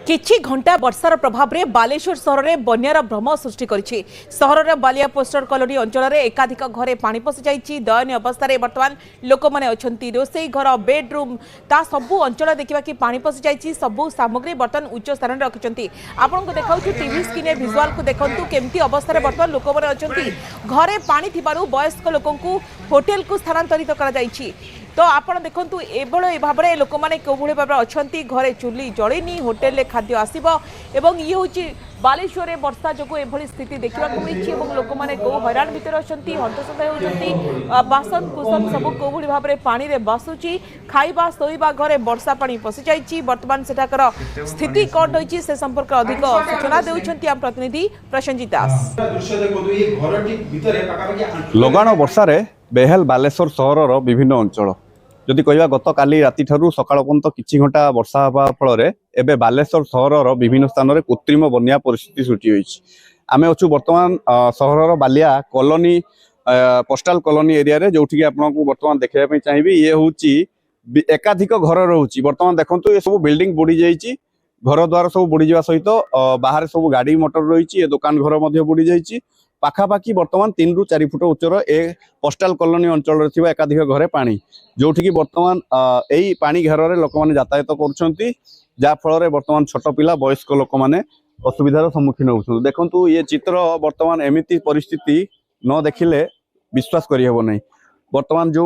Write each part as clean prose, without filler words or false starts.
किछि घंटा वर्षार प्रभाव में बालेश्वर सहर में बन्यार भ्रम सृष्टि करिछि। सहर बालिया पोस्टर कॉलोनी अंचल में एकाधिक घरे पानी पशि जाइछि। दयनीय अवस्था बर्तमान लोक मैंने अच्छी रोसई घर बेडरूम ता सबू अंचल देखा कि पानी पशि जाइछि। सबू सामग्री बर्तमान उच्च स्थान में रखिंट आपन को देखा टीवी स्क्रीन विजुआल को देखु केमती अवस्था बर्तमान लोक मैंने अच्छी घरे पानी थिबारु वयस्क लोकंकु होटेल को स्थानांतरित करा जाइछि। तो आपण देखंतु एभळ भाव में लोक मैंने कोभଳି भाव अच्छी घरे चुली जलिनी होटेल ले खाद्य आसीबो एवं ये होची बालेश्वर में वर्षा जो एभଳି स्थिति देखा मिली लोक मैंने को हैरान भितर अच्छी हंतसंत होती बासन कुसन सब कोभଳି भाव में पानी रे बासुची खाइबा शोइबा घरे वर्षा पानी पशि जाइछि। वर्तमान सेठाकर स्थिति कौन रही से संपर्क अधिक सूचना देउछंती आम प्रतिनिधि प्रसंजित दास। लगाण वर्षा रे बेहेल बालेश्वर सहर विभिन्न अंचल जदि कहवा गत काली राति ठारू सकाळ पर्यंत किछि घंटा वर्षा हवा फल एबे बालेश्वर सहर विभिन्न स्थान में कृत्रिम बन्या परिस्थिति सृष्टि होइछि। आमे अछु वर्तमान सहर Ballia colony postal colony area रे जोठी कि आपनको वर्तमान देखिया पई चाहिबी ये होउछि एकाधिक घर रहउछि। वर्तमान देखंतु ये सब बिल्डिंग बुडी जाइछि घर द्वार सब बुडी जावा सहित बाहर सब गाड़ी मोटर रहिछि ये दुकान घर मध्ये बुडी जाइछि। पाखापाखि वर्तमान 3 ରୁ 4 फुट उच्चर ए पोस्टल कॉलोनी अंचल एकाधिक घरे पानी जोठी कि वर्तमान यही पानी घेर में लोक मैंने यातायात कर फल वर्तमान छोट पिला वयस्क लोक मैंने असुविधार सम्मुखीन होती। देखु ये चित्र वर्तमान एमती परिस्थिति न देखिले विश्वास करहब नहीं। वर्तमान जो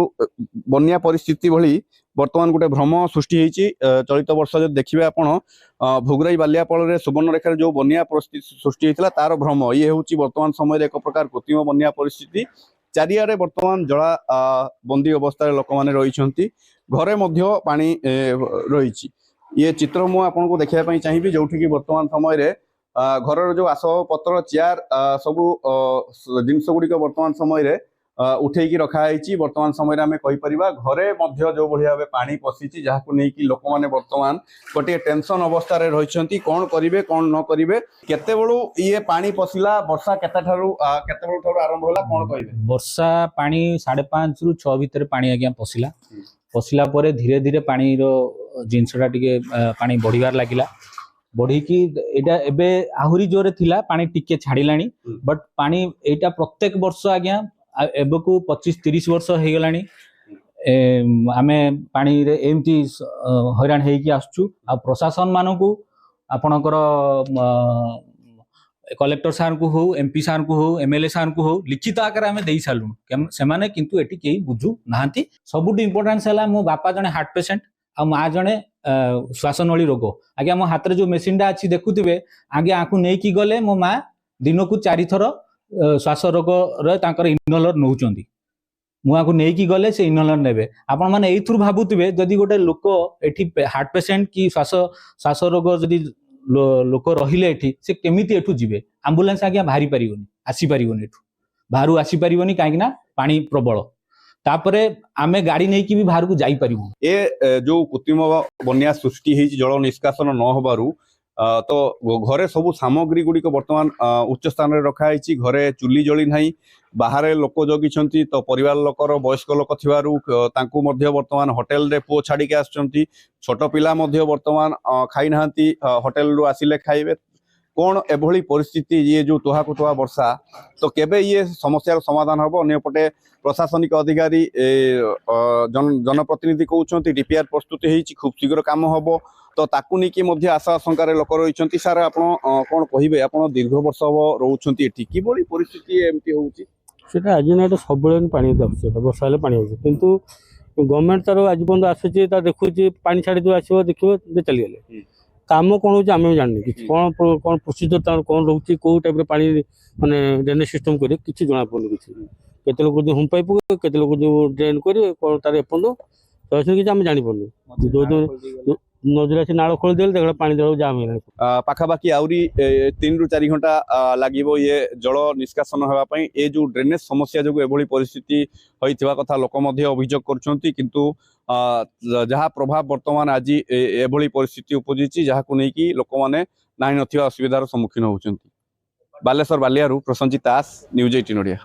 बन्या परिस्थिति भली वर्तमान गोटे भ्रम सृष्टि होती। चलित वर्ष जो देखिए आपण भोगराई बालियापाल सुवर्णरेखा जो बन्या परिस्थिति सृष्टि होता तार भ्रम ये हूँ वर्तमान समय एक प्रकार कृत्रिम बन्या परिस्थिति चारिआडे वर्तमान जला बंदी अवस्था लोक मैंने रही घरे मध्य पानी रही। ये चित्र मु आपको देखा चाहिए जोठी कि वर्तमान समय घर जो आसब पत्र चेयर सबू जिनस गुड़िक वर्तमान समय उठेकी रखाई। वर्तमान समय आम कहीपर घरे जो भाव पानी पशिची जहाँ नहीं लोक मैंने वर्तमान गोटे टेंशन अवस्था रही कौन करेंगे कौन न करेंगे केते बड़ू ये पानी पशिला वर्षा केते ठारू आरंभ होला कौन कहे वर्षा पानी 5:30 ରୁ 6 भितर पानी आज्ञा पशिला पर धीरे धीरे पानी जिनसटा टिके पानी बढ़िबार लागिला बढ़ी एबे आहुरी जोरे थिला पानी टिके छाड़िलानी बट पानी एटा प्रत्येक वर्ष आज्ञा एबकू 25-30 वर्ष हो गलानी आमे पानी रे एमती हैरान हेकी आसचु। आ प्रशासन मानकू आपणकर कलेक्टर सार को हो एमपी सार को हो एमएलए सार को हो लिखित आकार आमे देई सालु सेमाने किंतु एटी केही बुझु नाहंती। सबुठ इंपोर्टेंस हला मो बापा जने हार्ट पेशेंट आ माँ जने श्वासनली रोग आगे मो हाथ जो मेसीन टा अच्छी देखुवे आगे आकु नहीं कि गले मो माँ दिन को 4 थर श्वास रोग इनहलर नौचंदी मुआको नहीं गले से इनहलर नेबे आपण माने एथुर भाबुतिबे जदि गोटे लोक एठी हार्ट पेशेंट की श्वास रोग जदि लोक रहिले एठी से केमिति एठु जिवे एम्बुलेंस आज्ञा बाहरी परिबनी आसी परिबनी एठु बाहरु आसी परिबनी काहे ना पानी प्रबल तापरे आमे गाड़ी नहीं कि भी बाहर को जाई परिबु। ए जो कृत्रिम बन्या सृष्टि हेछि जल निष्कासन न होबारु तो घरे सबू सामग्री गुड़िक वर्तमान उच्च स्थान में रखाई। घरे चुली जली नहीं बाहर लोक जगिछंती तो परिवार लोकर वयस्क लोक थिबारु तांकु मध्य वर्तमान होटेल रे पो छाड़ी के आछंती छोट पिला मध्य वर्तमान खाई नाहंती होटेल रु आसिले खाइबे कौन एभली परिस्थिति ये जो तुहा को तुहा वर्षा तो केबे ये समस्यार समाधान हबो। अन्यपटे प्रशासनिक अधिकारी जनप्रतिनिधि कहउछंती डीपीआर प्रस्तुति हेछि खूब शीघ्र काम हबो तो ताकू नहीं कि आशा आशंकार लोक रही सार आप कौन कहे आप दीर्घ वर्ष हम रोच कि परिस्थिति एमती होता आज ना सब पानी वर्षा हेल्ले पानी किंतु गवर्नमेंट तार आज पर्यटन आसूसी देखुँ पानी छाड़ी आसो देखिए चलीगले कम कौन हो आम जाननी कौन कौन प्रोसीजर कौन रोचे कौ टाइप पानी माने ड्रेनेज सिस्टम कर कि जना पड़े कि लोग जो होम पाइप के लोग जो ड्रेन करेंगे कौन तार एपन कि आम जापारू जो नजर आसी नाड़ खोल देल देखा पानी जल जाम पाखापाखि आउरी 3 ରୁ 4 घंटा लागिबो ये जल निष्कासन होगा ये जो ड्रेनेज समस्या जो एभली परिस्थिति होइथिबा कथा लोक मध्य अभियोग करछंती किंतु जहाँ प्रभाव वर्तमान आज एभली परिस्थिति उपजिछि जहाको नै कि लोक माने नाही नथिबा असुविधार सम्मुखीन होउछंती। बालेश्वर बालियारू प्रसंजित दास न्यूज 18 ओडिया।